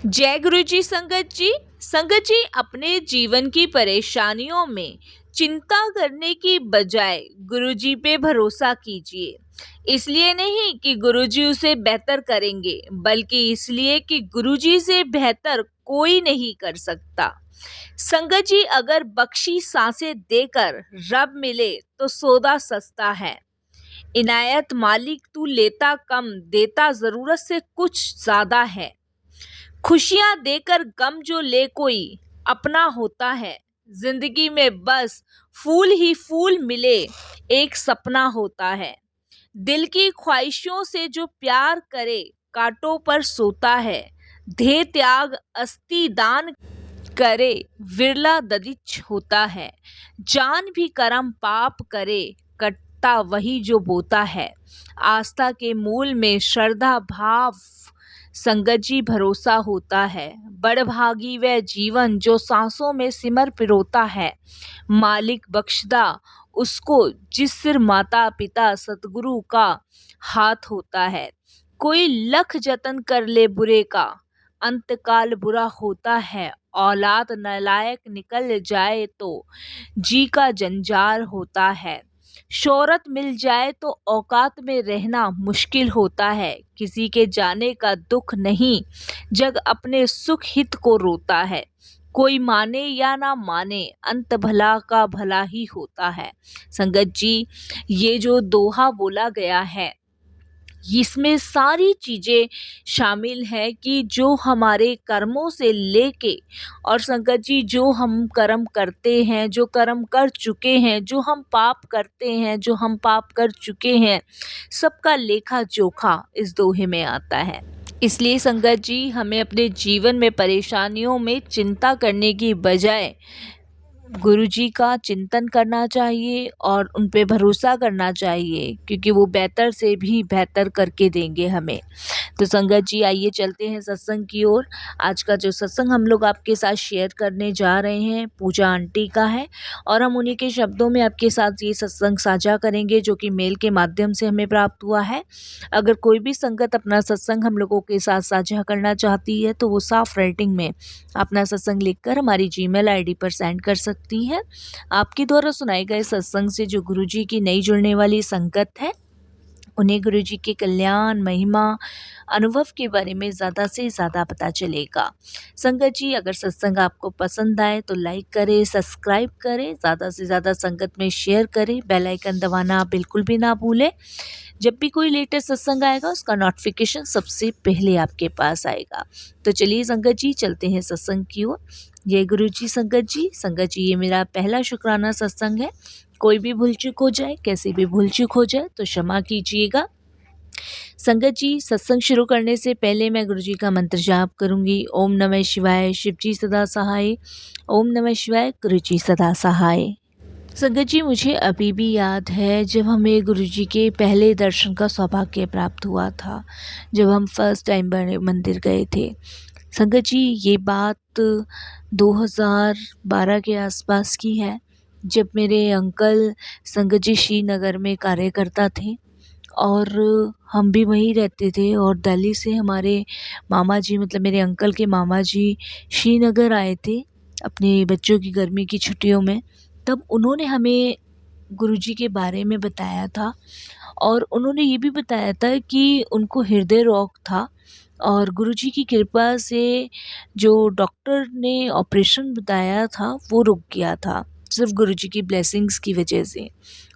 जय गुरु जी। संगत जी अपने जीवन की परेशानियों में चिंता करने की बजाय गुरु जी पे भरोसा कीजिए। इसलिए नहीं कि गुरु जी उसे बेहतर करेंगे, बल्कि इसलिए कि गुरु जी से बेहतर कोई नहीं कर सकता। संगत जी, अगर बख्शी सांसें देकर रब मिले तो सौदा सस्ता है। इनायत मालिक तू लेता कम, देता जरूरत से कुछ ज्यादा है। खुशियां देकर गम जो ले कोई अपना होता है। जिंदगी में बस फूल ही फूल मिले एक सपना होता है। दिल की ख्वाहिशों से जो प्यार करे कांटों पर सोता है। धे त्याग अस्थि दान करे विरला ददिच होता है। जान भी करम पाप करे कटता वही जो बोता है। आस्था के मूल में श्रद्धा भाव संगत जी भरोसा होता है। बड़भागी वह जीवन जो सांसों में सिमर पिरोता है। मालिक बख्शदा उसको जिस सिर माता पिता सतगुरु का हाथ होता है। कोई लख जतन कर ले बुरे का अंतकाल बुरा होता है। औलाद नालायक निकल जाए तो जी का जंजाल होता है। शोहरत मिल जाए तो औकात में रहना मुश्किल होता है। किसी के जाने का दुख नहीं, जग अपने सुख हित को रोता है। कोई माने या ना माने अंत भला का भला ही होता है। संगत जी, ये जो दोहा बोला गया है, इसमें सारी चीज़ें शामिल हैं कि जो हमारे कर्मों से लेके और संगत जी जो हम कर्म करते हैं, जो कर्म कर चुके हैं, जो हम पाप करते हैं, जो हम पाप कर चुके हैं, सबका लेखा जोखा इस दोहे में आता है। इसलिए संगत जी हमें अपने जीवन में परेशानियों में चिंता करने की बजाय गुरु जी का चिंतन करना चाहिए और उन पे भरोसा करना चाहिए, क्योंकि वो बेहतर से भी बेहतर करके देंगे हमें। तो संगत जी आइए चलते हैं सत्संग की ओर। आज का जो सत्संग हम लोग आपके साथ शेयर करने जा रहे हैं पूजा आंटी का है, और हम उन्हीं के शब्दों में आपके साथ ये सत्संग साझा करेंगे जो कि मेल के माध्यम से हमें प्राप्त हुआ है। अगर कोई भी संगत अपना सत्संग हम लोगों के साथ साझा करना चाहती है तो वो साफ राइटिंग में अपना सत्संग लिखकर हमारी जीमेल आईडी पर सेंड कर सकती है। आपके द्वारा सुनाए गए सत्संग से जो गुरुजी की नई जुड़ने वाली संगत है, उन्हें गुरुजी के कल्याण महिमा अनुभव के बारे में ज़्यादा से ज़्यादा पता चलेगा। संगत जी, अगर सत्संग आपको पसंद आए तो लाइक करें, सब्सक्राइब करें, ज़्यादा से ज़्यादा संगत में शेयर करें, बेल आइकन दबाना आप बिल्कुल भी ना भूलें। जब भी कोई लेटेस्ट सत्संग आएगा उसका नोटिफिकेशन सबसे पहले आपके पास आएगा। तो चलिए संगत जी चलते हैं सत्संग की ओर। जय गुरु जी। संगत जी ये मेरा पहला शुक्राना सत्संग है। कोई भी भूल चूक हो जाए, कैसी भी भूल चूक हो जाए तो क्षमा कीजिएगा। संगत जी, सत्संग शुरू करने से पहले मैं गुरु जी का मंत्र जाप करूंगी। ओम नमः शिवाय, शिव जी सदा सहाय। ओम नमः शिवाय, गुरु जी सदा सहाय। संगत जी, मुझे अभी भी याद है जब हमें गुरुजी के पहले दर्शन का सौभाग्य प्राप्त हुआ था, जब हम फर्स्ट टाइम बड़े मंदिर गए थे। संगत जी, ये बात 2012 के आसपास की है, जब मेरे अंकल संगत जी श्रीनगर में कार्य करता थे और हम भी वहीं रहते थे, और दिल्ली से हमारे मामा जी, मतलब मेरे अंकल के मामा जी श्रीनगर आए थे अपने बच्चों की गर्मी की छुट्टियों में। तब उन्होंने हमें गुरुजी के बारे में बताया था, और उन्होंने ये भी बताया था कि उनको हृदय रोग था, और गुरुजी की कृपा से जो डॉक्टर ने ऑपरेशन बताया था वो रुक गया था, सिर्फ गुरुजी की ब्लेसिंग्स की वजह से।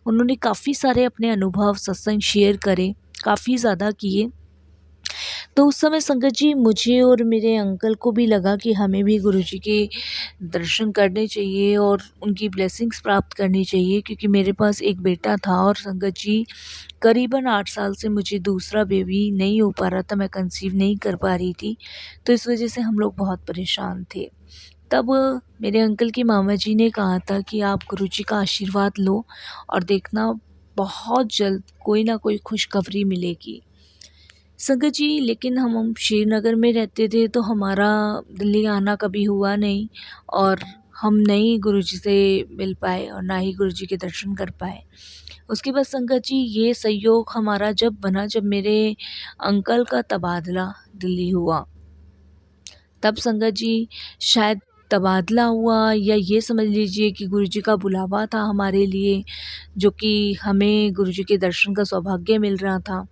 उन्होंने काफ़ी सारे अपने अनुभव सत्संग शेयर करे, काफ़ी ज़्यादा किए। तो उस समय संगत जी मुझे और मेरे अंकल को भी लगा कि हमें भी गुरुजी के दर्शन करने चाहिए और उनकी ब्लेसिंग्स प्राप्त करनी चाहिए, क्योंकि मेरे पास एक बेटा था और संगत जी करीबन 8 साल से मुझे दूसरा बेबी नहीं हो पा रहा था, मैं कंसीव नहीं कर पा रही थी। तो इस वजह से हम लोग बहुत परेशान थे। तब मेरे अंकल के मामा जी ने कहा था कि आप गुरुजी का आशीर्वाद लो और देखना बहुत जल्द कोई ना कोई खुशखबरी मिलेगी। संगत जी, लेकिन हम श्रीनगर में रहते थे तो हमारा दिल्ली आना कभी हुआ नहीं, और हम नहीं गुरुजी से मिल पाए और ना ही गुरुजी के दर्शन कर पाए। उसके बाद संगत जी ये संयोग हमारा जब बना, जब मेरे अंकल का तबादला दिल्ली हुआ, तब संगत जी शायद तबादला हुआ, या ये समझ लीजिए कि गुरुजी का बुलावा था हमारे लिए, जो कि हमें गुरुजी के दर्शन का सौभाग्य मिल रहा था।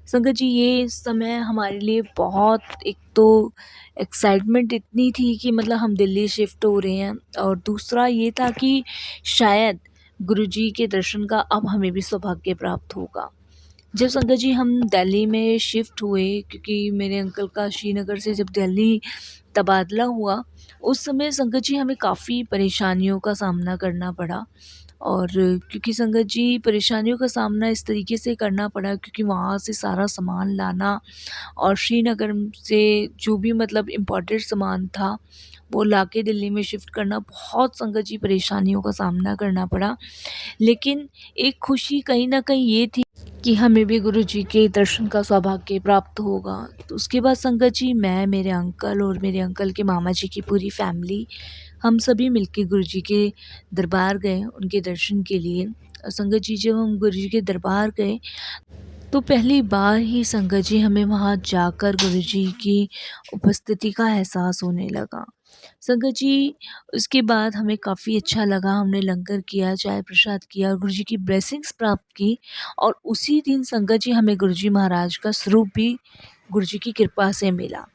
संगत जी ये समय हमारे लिए बहुत, एक तो एक्साइटमेंट इतनी थी कि मतलब हम दिल्ली शिफ्ट हो रहे हैं, और दूसरा ये था कि शायद गुरुजी के दर्शन का अब हमें भी सौभाग्य प्राप्त होगा। जब संगत जी हम दिल्ली में शिफ्ट हुए, क्योंकि मेरे अंकल का श्रीनगर से जब दिल्ली तबादला हुआ, उस समय संगत जी हमें काफ़ी परेशानियों का सामना करना पड़ा। और क्योंकि संगत जी परेशानियों का सामना इस तरीके से करना पड़ा, क्योंकि वहाँ से सारा सामान लाना और श्रीनगर से जो भी मतलब इम्पोर्टेड सामान था वो लाके दिल्ली में शिफ्ट करना, बहुत संगत जी परेशानियों का सामना करना पड़ा। लेकिन एक खुशी कहीं न कहीं ये थी कि हमें भी गुरुजी के दर्शन का सौभाग्य प्राप्त होगा। तो उसके बाद संगत जी मैं, मेरे अंकल और मेरे अंकल के मामा जी की पूरी फैमिली, हम सभी मिलके गुरुजी के दरबार गए उनके दर्शन के लिए। और संगत जी जब हम गुरुजी के दरबार गए, तो पहली बार ही संगत जी हमें वहाँ जाकर गुरुजी की उपस्थिति का एहसास होने लगा। संगत जी उसके बाद हमें काफ़ी अच्छा लगा, हमने लंगर किया, चाय प्रसाद किया, गुरुजी की ब्लेसिंग्स प्राप्त की। और उसी दिन संगत जी हमें गुरुजी महाराज का स्वरूप भी गुरुजी की कृपा से मिला।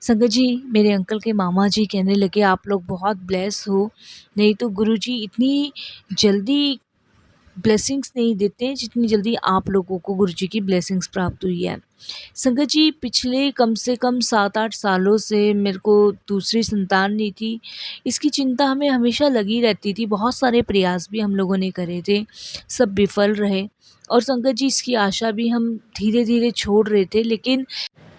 संगत जी मेरे अंकल के मामा जी कहने लगे आप लोग बहुत ब्लेस हो, नहीं तो गुरुजी इतनी जल्दी ब्लेसिंग्स नहीं देते हैं जितनी जल्दी आप लोगों को गुरुजी की ब्लेसिंग्स प्राप्त हुई है। संगत जी पिछले कम से कम 7-8 सालों से मेरे को दूसरी संतान नहीं थी। इसकी चिंता हमें हमेशा लगी रहती थी, बहुत सारे प्रयास भी हम लोगों ने करे थे, सब विफल रहे। और संगत जी इसकी आशा भी हम धीरे-धीरे छोड़ रहे थे, लेकिन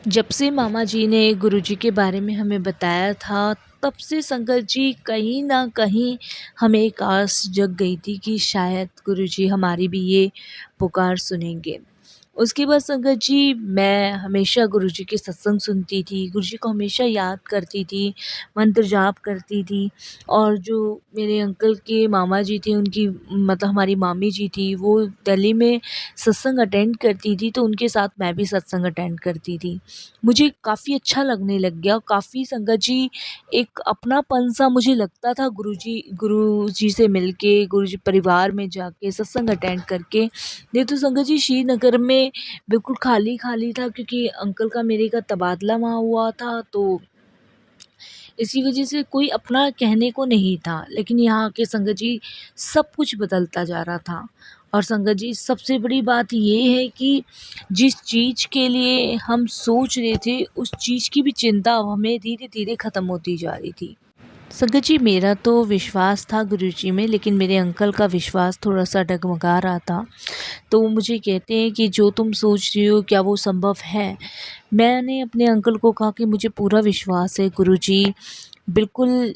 जब से मामा जी ने गुरुजी के बारे में हमें बताया था, तब से संगत जी कहीं न कहीं हमें एक आस जग गई थी कि शायद गुरुजी हमारी भी ये पुकार सुनेंगे। उसके बाद संगत जी मैं हमेशा गुरुजी के सत्संग सुनती थी, गुरुजी को हमेशा याद करती थी, मंत्र जाप करती थी। और जो मेरे अंकल के मामा जी थे, उनकी मतलब हमारी मामी जी थी, वो दिल्ली में सत्संग अटेंड करती थी, तो उनके साथ मैं भी सत्संग अटेंड करती थी। मुझे काफ़ी अच्छा लगने लग गया, काफ़ी संगत जी एक अपनापन-सा मुझे लगता था गुरुजी से मिलके, गुरुजी परिवार में जाके सत्संग अटेंड करके। नहीं तो संगत जी श्रीनगर में बिल्कुल खाली-खाली था, क्योंकि अंकल का मेरे का तबादला वहाँ हुआ था, तो इसी वजह से कोई अपना कहने को नहीं था। लेकिन यहाँ आके संगत जी सब कुछ बदलता जा रहा था। और संगत जी सबसे बड़ी बात ये है कि जिस चीज़ के लिए हम सोच रहे थे, उस चीज़ की भी चिंता अब हमें धीरे-धीरे ख़त्म होती जा रही थी। संगत जी मेरा तो विश्वास था गुरुजी में, लेकिन मेरे अंकल का विश्वास थोड़ा-सा डगमगा रहा था। तो वो मुझे कहते हैं कि जो तुम सोच रही हो क्या वो संभव है? मैंने अपने अंकल को कहा कि मुझे पूरा विश्वास है गुरुजी बिल्कुल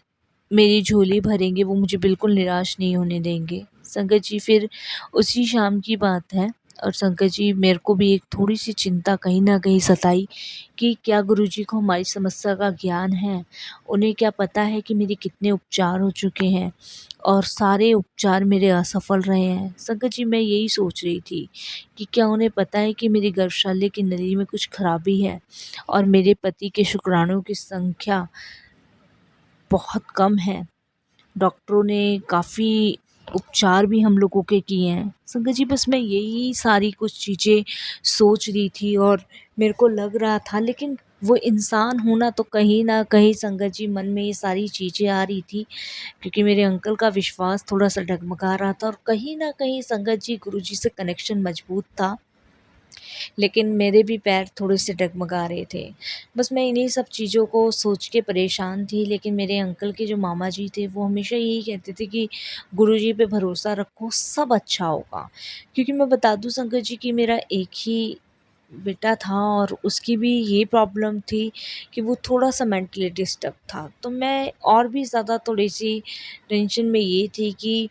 मेरी झोली भरेंगे, वो मुझे बिल्कुल निराश नहीं होने देंगे। संगत जी फिर उसी शाम की बात है, और संगत जी मेरे को भी एक थोड़ी-सी चिंता कहीं न कहीं सताई कि क्या गुरुजी को हमारी समस्या का ज्ञान है? उन्हें क्या पता है कि मेरे कितने उपचार हो चुके हैं और सारे उपचार मेरे असफल रहे हैं? संगत जी मैं यही सोच रही थी कि क्या उन्हें पता है कि मेरी गर्भशाला की नली में कुछ खराबी है और मेरे पति के शुक्राणुओं की संख्या बहुत कम है। डॉक्टरों ने काफ़ी उपचार भी हम लोगों के किए हैं। संगत जी बस मैं यही सारी कुछ चीज़ें सोच रही थी और मेरे को लग रहा था, लेकिन वो इंसान होना तो कहीं न कहीं संगत जी मन में ये सारी चीज़ें आ रही थी, क्योंकि मेरे अंकल का विश्वास थोड़ा-सा डगमगा रहा था और कहीं न कहीं संगत जी गुरुजी से कनेक्शन मज़बूत था। लेकिन मेरे भी पैर थोड़े से डगमगा रहे थे। बस मैं इन्हीं सब चीज़ों को सोच के परेशान थी, लेकिन मेरे अंकल के जो मामा जी थे वो हमेशा यही कहते थे कि गुरुजी पे भरोसा रखो, सब अच्छा होगा। क्योंकि मैं बता दूँ संगत जी कि मेरा एक ही बेटा था और उसकी भी ये प्रॉब्लम थी कि वो थोड़ा-सा मेंटली डिस्टर्ब था। तो मैं और भी ज़्यादा थोड़ी-सी टेंशन में ये थी कि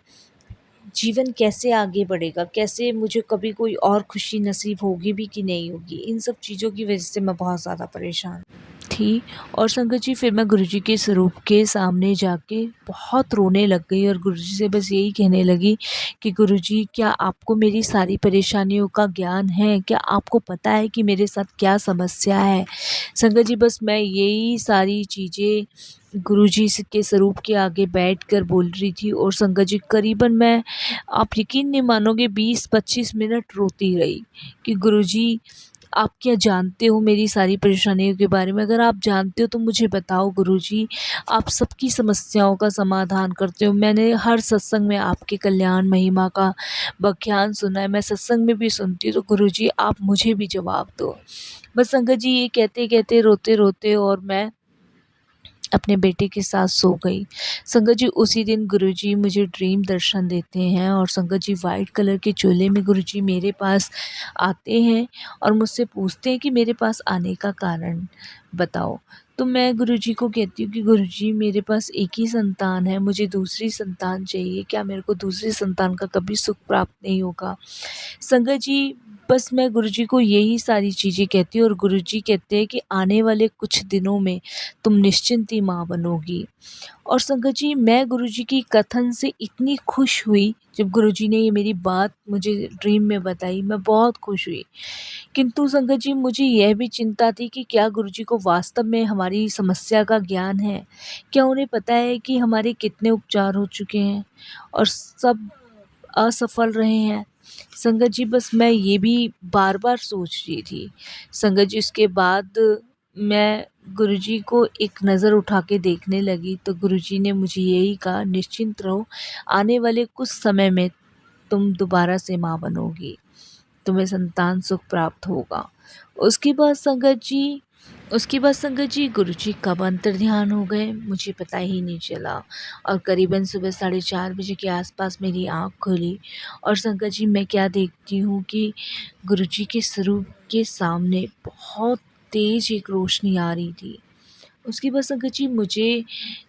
जीवन कैसे आगे बढ़ेगा? कैसे मुझे कभी कोई और खुशी नसीब होगी भी कि नहीं होगी? इन सब चीज़ों की वज़ह से मैं बहुत ज़्यादा परेशान। थी। और संगत जी फिर मैं गुरुजी के स्वरूप के सामने जाके बहुत रोने लग गई और गुरुजी से बस यही कहने लगी कि गुरुजी, क्या आपको मेरी सारी परेशानियों का ज्ञान है? क्या आपको पता है कि मेरे साथ क्या समस्या है? संगत जी बस मैं यही सारी चीज़ें गुरुजी के स्वरूप के आगे बैठकर बोल रही थी और संगत जी करीबन मैं, आप यकीन नहीं मानोगे, 20-25 मिनट रोती रही कि गुरुजी, आप क्या जानते हो मेरी सारी परेशानियों के बारे में? अगर आप जानते हो तो मुझे बताओ गुरुजी। आप सबकी समस्याओं का समाधान करते हो। मैंने हर सत्संग में आपके कल्याण महिमा का व्याख्यान सुना है। मैं सत्संग में भी सुनती हूँ, तो गुरुजी आप मुझे भी जवाब दो। बस संगत जी ये कहते-कहते, रोते-रोते और मैं अपने बेटे के साथ सो गई। संगत जी उसी दिन गुरुजी मुझे ड्रीम दर्शन देते हैं और संगत जी वाइट कलर के चोले में गुरुजी मेरे पास आते हैं और मुझसे पूछते हैं कि मेरे पास आने का कारण बताओ। तो मैं गुरुजी को कहती हूँ कि गुरुजी, मेरे पास एक ही संतान है, मुझे दूसरी संतान चाहिए। क्या मेरे को दूसरी संतान का कभी सुख प्राप्त नहीं होगा? संगत जी बस मैं गुरुजी को यही सारी चीज़ें कहती हूँ और गुरुजी कहते हैं कि आने वाले कुछ दिनों में तुम निश्चिंत ही माँ बनोगी। और संगत जी मैं गुरुजी की कथन से इतनी खुश हुई, जब गुरुजी ने ये मेरी बात मुझे ड्रीम में बताई, मैं बहुत खुश हुई। किंतु संगत जी मुझे यह भी चिंता थी कि क्या गुरुजी को वास्तव में हमारी समस्या का ज्ञान है? क्या उन्हें पता है कि हमारे कितने उपचार हो चुके हैं और सब असफल रहे हैं? संगत जी बस मैं ये भी बार-बार सोच रही थी। संगत जी उसके बाद मैं गुरुजी को एक नज़र उठा के देखने लगी, तो गुरुजी ने मुझे यही कहा, निश्चिंत रहो, आने वाले कुछ समय में तुम दोबारा से माँ बनोगी, तुम्हें संतान सुख प्राप्त होगा। उसके बाद संगत जी उसके बाद संगत जी गुरुजी कब अंतर्ध्यान हो गए मुझे पता ही नहीं चला और करीबन सुबह 4:30 के आसपास मेरी आँख खुली और संगत जी मैं क्या देखती हूँ कि गुरुजी के स्वरूप के सामने बहुत तेज एक रोशनी आ रही थी। उसके बाद संगत जी मुझे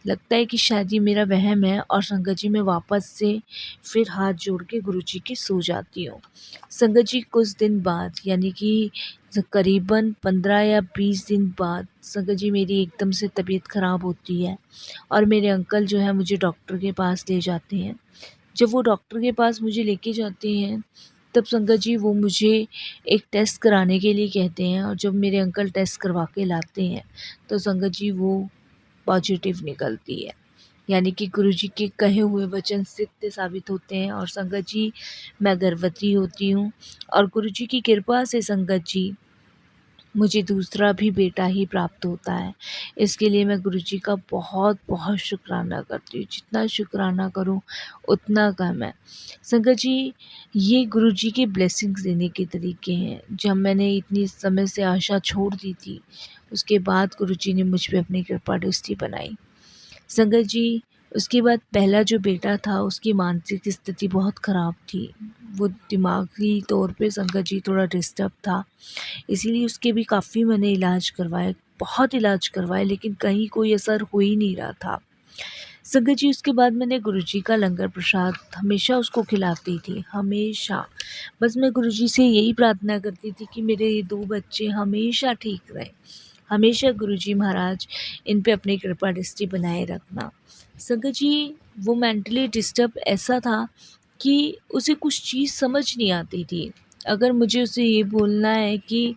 लगता है कि शायद ये मेरा वहम है और संगत जी मैं वापस से फिर हाथ जोड़ के गुरुजी के सो जाती हूँ। संगत जी कुछ दिन बाद, यानी कि करीबन 15 या 20 दिन बाद, संगत जी मेरी एकदम से तबीयत ख़राब होती है और मेरे अंकल जो है मुझे डॉक्टर के पास ले जाते हैं। जब वो डॉक्टर के पास मुझे लेके जाते हैं, तब संगत जी वो मुझे एक टेस्ट कराने के लिए कहते हैं और जब मेरे अंकल टेस्ट करवा के लाते हैं, तो संगत जी वो पॉजिटिव निकलती है। यानी कि गुरुजी के कहे हुए वचन सत्य साबित होते हैं और संगत जी मैं गर्भवती होती हूँ और गुरुजी की कृपा से संगत जी मुझे दूसरा भी बेटा ही प्राप्त होता है। इसके लिए मैं गुरुजी का बहुत बहुत शुक्राना करती हूँ। जितना शुक्राना करूँ उतना कम है। संगत जी ये गुरुजी के ब्लेसिंग्स देने के तरीके हैं। जब मैंने इतनी समय से आशा छोड़ दी थी, उसके बाद गुरुजी ने मुझ पे अपनी कृपा दृष्टि बनाई। संगत जी उसके बाद पहला जो बेटा था उसकी मानसिक स्थिति बहुत ख़राब थी। वो दिमागी तौर पे संगत जी थोड़ा डिस्टर्ब था। इसीलिए उसके भी काफ़ी मैंने इलाज करवाए, बहुत इलाज करवाए, लेकिन कहीं कोई असर हो ही नहीं रहा था। संगत जी उसके बाद मैंने गुरुजी का लंगर प्रसाद हमेशा उसको खिलाती थी, हमेशा। बस मैं गुरुजी से यही प्रार्थना करती थी कि मेरे ये 2 बच्चे हमेशा ठीक रहें। हमेशा गुरुजी महाराज इन पे अपनी कृपा दृष्टि बनाए रखना। संगत जी वो मेंटली डिस्टर्ब ऐसा था कि उसे कुछ चीज़ समझ नहीं आती थी। अगर मुझे उसे ये बोलना है कि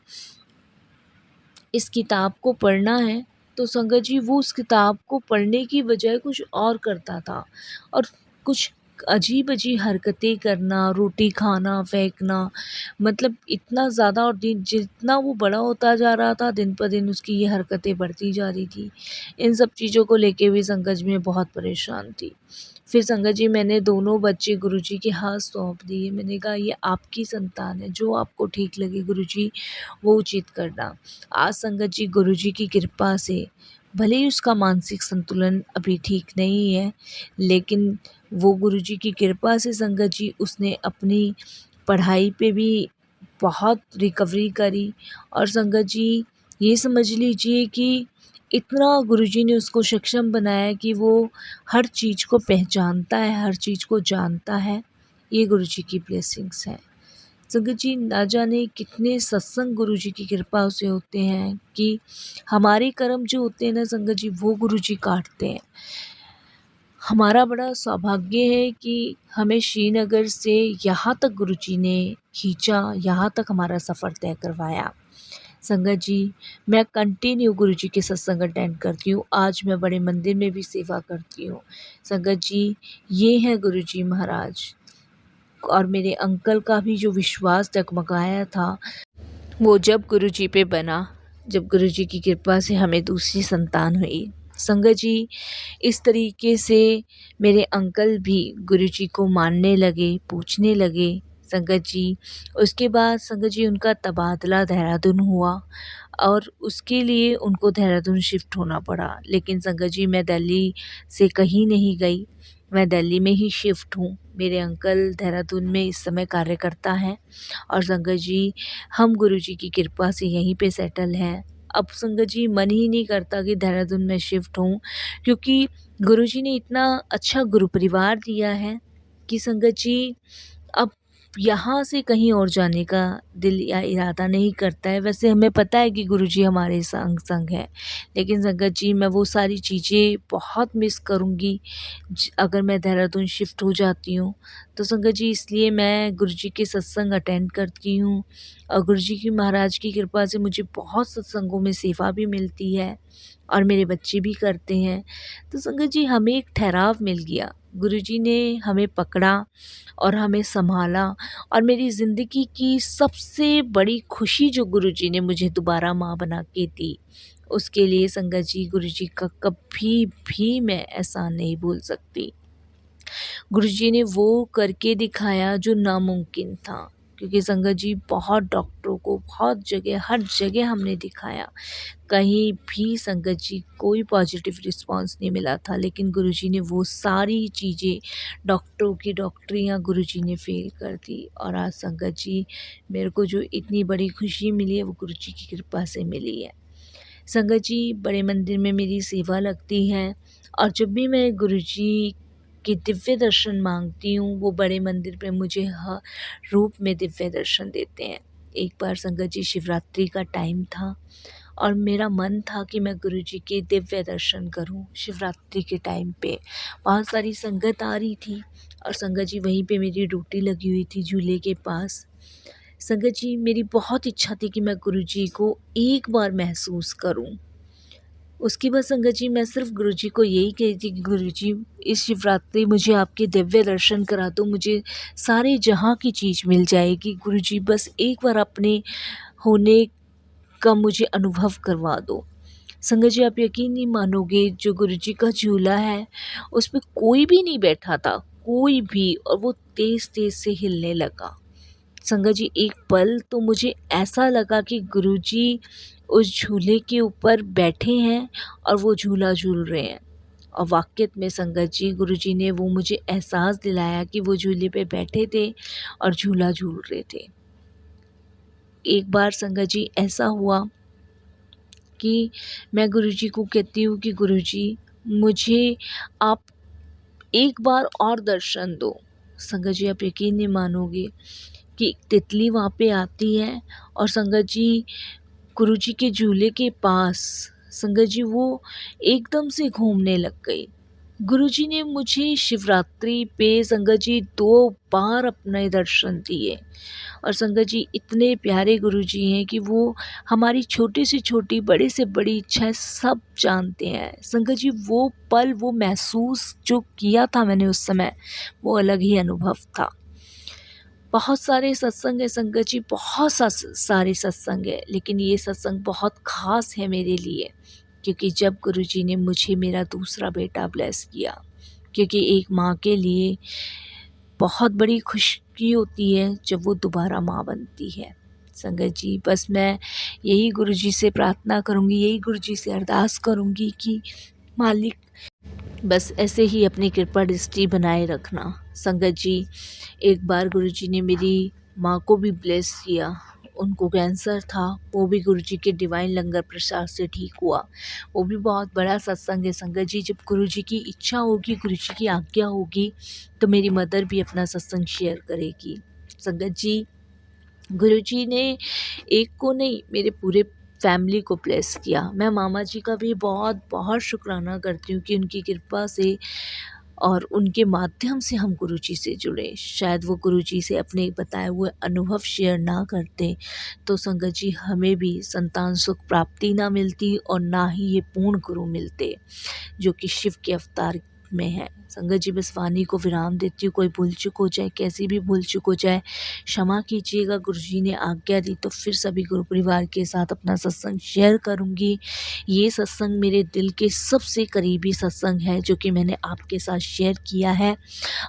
इस किताब को पढ़ना है, तो संगत जी वो उस किताब को पढ़ने की बजाय कुछ और करता था और कुछ अजीब-अजीब हरकतें करना, रोटी खाना, फेंकना, मतलब इतना ज़्यादा। और दिन जितना वो बड़ा होता जा रहा था, दिन प दिन उसकी ये हरकतें बढ़ती जा रही थी। इन सब चीज़ों को लेके भी संगत जी मैं बहुत परेशान थी। फिर संगत जी मैंने दोनों बच्चे गुरुजी के हाथ सौंप दिए। मैंने कहा ये आपकी संतान है, जो आपको ठीक लगे गुरुजी वो उचित करना। आज संगत जी गुरुजी की कृपा से भले ही उसका मानसिक संतुलन अभी ठीक नहीं है, लेकिन वो गुरुजी की कृपा से संगत जी उसने अपनी पढ़ाई पे भी बहुत रिकवरी करी। और संगत जी ये समझ लीजिए कि इतना गुरुजी ने उसको सक्षम बनाया कि वो हर चीज़ को पहचानता है, हर चीज़ को जानता है। ये गुरुजी की ब्लेसिंग्स हैं। संगत जी, ना जाने कितने सत्संग गुरुजी की कृपा से होते हैं कि हमारे कर्म जो होते हैं ना संगत जी, वो गुरुजी काटते हैं। हमारा बड़ा सौभाग्य है कि हमें श्रीनगर से यहाँ तक गुरुजी ने खींचा, यहाँ तक हमारा सफ़र तय करवाया। संगत जी, मैं कंटिन्यू गुरुजी के सत्संग अटेंड करती हूँ। आज मैं बड़े मंदिर में भी सेवा करती हूँ। संगत जी, ये हैं गुरुजी महाराज। और मेरे अंकल का भी जो विश्वास डगमगाया था, वो जब गुरुजी पे बना, जब गुरुजी की कृपा से हमें दूसरी संतान हुई। संगत जी, इस तरीके से मेरे अंकल भी गुरुजी को मानने लगे, पूछने लगे। संगत जी, उसके बाद संगत जी उनका तबादला देहरादून हुआ और उसके लिए उनको देहरादून शिफ्ट होना पड़ा। लेकिन संगत जी, मैं दिल्ली से कहीं नहीं गई, मैं दिल्ली में ही शिफ्ट हूँ। मेरे अंकल देहरादून में इस समय कार्य करता है और संगत जी, हम गुरुजी की कृपा से यहीं पे सेटल हैं। अब संगत जी, मन ही नहीं करता कि देहरादून में शिफ्ट हूँ, क्योंकि गुरुजी ने इतना अच्छा गुरु परिवार दिया है कि संगत जी, अब यहाँ से कहीं और जाने का दिल या इरादा नहीं करता है। वैसे हमें पता है कि गुरुजी हमारे संग संग हैं, लेकिन संगत जी, मैं वो सारी चीज़ें बहुत मिस करूँगी अगर मैं देहरादून शिफ्ट हो जाती हूँ। तो संगत जी, इसलिए मैं गुरुजी के सत्संग अटेंड करती हूँ और गुरुजी की महाराज की कृपा से मुझे बहुत सत्संगों में सेवा भी मिलती है और मेरे बच्चे भी करते हैं। तो संगत जी, हमें एक ठहराव मिल गया। गुरुजी ने हमें पकड़ा और हमें सँभाला और मेरी ज़िंदगी की सबसे बड़ी खुशी जो गुरुजी ने मुझे दोबारा माँ बना के दी, उसके लिए संगत जी, गुरुजी का कभी भी मैं एहसान नहीं भूल सकती। गुरुजी ने वो करके दिखाया जो नामुमकिन था, क्योंकि संगत जी, बहुत डॉक्टरों को बहुत जगह, हर जगह हमने दिखाया, कहीं भी संगत जी कोई पॉजिटिव रिस्पांस नहीं मिला था। लेकिन गुरुजी ने वो सारी चीज़ें, डॉक्टरों की डॉक्टरियाँ गुरुजी ने फ़ेल कर दी और आज संगत जी, मेरे को जो इतनी बड़ी खुशी मिली है वो गुरुजी की कृपा से मिली है। संगत जी, बड़े मंदिर में मेरी सेवा लगती है और जब भी मैं गुरुजी के दिव्य दर्शन मांगती हूँ, वो बड़े मंदिर पे मुझे हर रूप में दिव्य दर्शन देते हैं। एक बार संगत जी, शिवरात्रि का टाइम था और मेरा मन था कि मैं गुरुजी के दिव्य दर्शन करूं शिवरात्रि के टाइम पे। बहुत सारी संगत आ रही थी और संगत जी, वहीं पे मेरी ड्यूटी लगी हुई थी झूले के पास। संगत जी, मेरी बहुत इच्छा थी कि मैं गुरुजी को एक बार महसूस करूं। उसके बाद संगत जी, मैं सिर्फ गुरुजी को यही कही थी कि गुरुजी, इस शिवरात्रि मुझे आपके दिव्य दर्शन करा दो, मुझे सारे जहाँ की चीज़ मिल जाएगी। गुरुजी, बस एक बार अपने होने का मुझे अनुभव करवा दो। संगत जी, आप यकीन नहीं मानोगे, जो गुरुजी का झूला है उस पे कोई भी नहीं बैठा था, कोई भी, और वो तेज़ तेज़ से हिलने लगा। संगत जी, एक पल तो मुझे ऐसा लगा कि गुरुजी उस झूले के ऊपर बैठे हैं और वो झूला झूल रहे हैं। और वाक़ई में संगत जी, गुरुजी ने वो मुझे एहसास दिलाया कि वो झूले पे बैठे थे और झूला झूल रहे थे। एक बार संगत जी ऐसा हुआ कि मैं गुरुजी को कहती हूँ कि गुरुजी, मुझे आप एक बार और दर्शन दो। संगत जी, आप यकीन नहीं मानोगे कि एक तितली वहाँ पे आती है और संगत जी, गुरुजी के झूले के पास संगत जी वो एकदम से घूमने लग गई। गुरुजी ने मुझे शिवरात्रि पे संगत जी 2 बार अपने दर्शन दिए और संगत जी, इतने प्यारे गुरुजी हैं कि वो हमारी छोटी से छोटी, बड़े से बड़ी इच्छाएं सब जानते हैं। संगत जी, वो पल, वो महसूस जो किया था मैंने उस समय, वो अलग ही अनुभव था। बहुत सारे सत्संग है संगत जी, बहुत सारे सत्संग है, लेकिन ये सत्संग बहुत ख़ास है मेरे लिए, क्योंकि जब गुरुजी ने मुझे मेरा दूसरा बेटा ब्लेस किया, क्योंकि एक माँ के लिए बहुत बड़ी खुशी होती है जब वो दोबारा माँ बनती है। संगत जी, बस मैं यही गुरुजी से प्रार्थना करूँगी, यही गुरुजी से अरदास करूँगी कि मालिक, बस ऐसे ही अपनी कृपा दृष्टि बनाए रखना। संगत जी, एक बार गुरुजी ने मेरी माँ को भी ब्लेस किया। उनको कैंसर था, वो भी गुरुजी के डिवाइन लंगर प्रसाद से ठीक हुआ। वो भी बहुत बड़ा सत्संग है संगत जी। जब गुरुजी की इच्छा होगी, गुरुजी की आज्ञा होगी, तो मेरी मदर भी अपना सत्संग शेयर करेगी। संगत जी, गुरुजी ने एक को नहीं, मेरे पूरे फैमिली को ब्लेस किया। मैं मामा जी का भी बहुत बहुत शुक्राना करती हूँ कि उनकी कृपा से और उनके माध्यम से हम गुरुजी से जुड़े। शायद वो गुरुजी से अपने बताए हुए अनुभव शेयर ना करते तो संगत जी हमें भी संतान सुख प्राप्ति ना मिलती और ना ही ये पूर्ण गुरु मिलते जो कि शिव के अवतार में है। संगत जी बस वाणी को विराम देती हूँ। कोई भूल चूक हो जाए, कैसी भी भूल चूक हो जाए, क्षमा कीजिएगा। गुरुजी ने आज्ञा दी तो फिर सभी गुरु परिवार के साथ अपना सत्संग शेयर करूँगी। ये सत्संग मेरे दिल के सबसे करीबी सत्संग है जो कि मैंने आपके साथ शेयर किया है।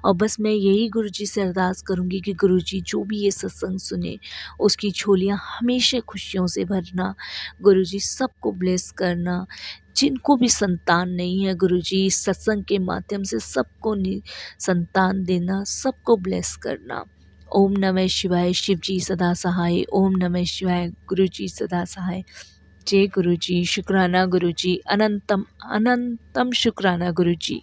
और बस मैं यही गुरुजी से अरदास करूँगी कि गुरुजी जो भी ये सत्संग सुने उसकी झोलियाँ हमेशा खुशियों से भरना। गुरुजी सबको ब्लेस करना। जिनको भी संतान नहीं है गुरुजी इस सत्संग के माध्यम से सबको संतान देना, सबको ब्लेस करना। ओम नमः शिवाय। शिव जी सदा सहाय। ओम नमः शिवाय। गुरुजी सदा सहाय। जय गुरुजी। शुक्राना गुरुजी। अनंतम अनंतम शुक्राना गुरुजी।